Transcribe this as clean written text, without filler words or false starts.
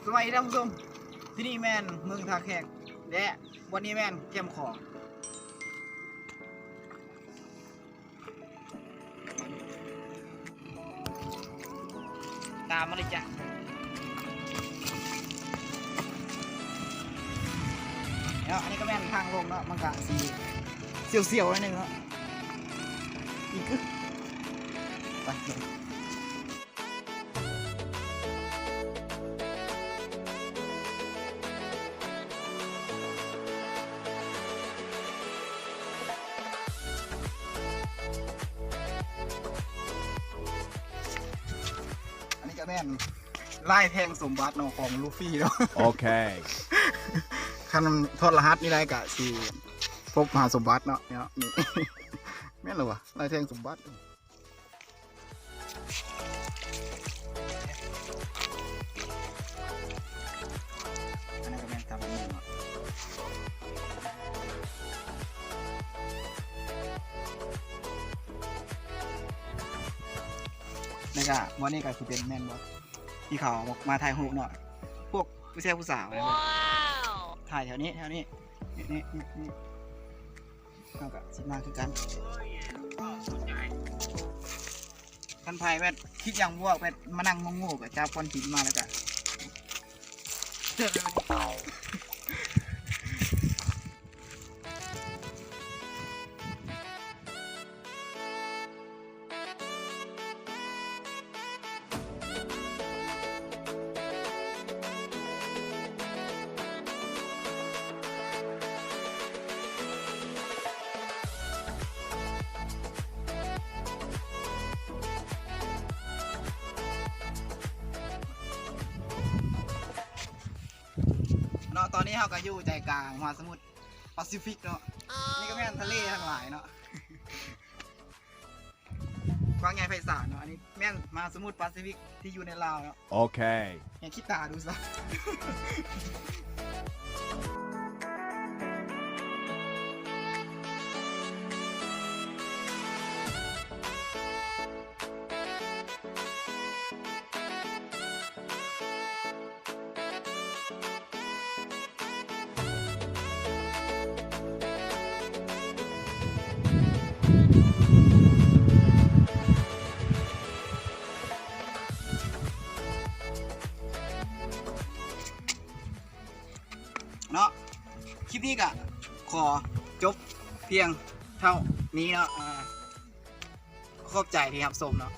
สวัสดีท่านผู้ชมที่นี่แมนเมืองท่าแขกและวันนี้แมนเข้มของตามมาเลยจ้ะแล้วอันนี้ก็แม่นทางลงเนาะมันกะสีเสียวๆนิดนึงเนาะอีกคือไปเลยอันนี้ก็แม่นไล่แทงสมบัติเนาะของลูฟี่เนาะ Okay. คันทอดรหัสนี่ได้กะสีพบหาสมบัติเนาะเนี่ยนี่ แม่นเหรอวะลายแทงสมบัติอันนี้ก็แม่นทำแบบนี้เนาะนี่ก็วันนี้ก็คือเป็นแม่นบ่ที่เขามาถ่ายรูปเนาะพวกผู้ชายผู้สาวอะไรแบบถ่ายแถวนี้นี่เอากะสิมาคือกันกันไพ่แม่คิดอย่างบวกแม่มานั่งงงๆกับจับก้อนหินมาแล้วกันเนาะตอนนี้เราก็อยู่ใจกลางมหาสมุทรแปซิฟิกเนาะนี่ก็แม่นทะเลทั้งหลายเนาะกว้างใหญ่ไพศาลเนาะอันนี้แม่นมหาสมุทรแปซิฟิกที่อยู่ในลาวเนาะ Okay. ยังคิดตาดูซะเนาะคลิปนี้ก็ขอจบเพียงเท่านี้เนาะขอบใจที่รับชมเนาะ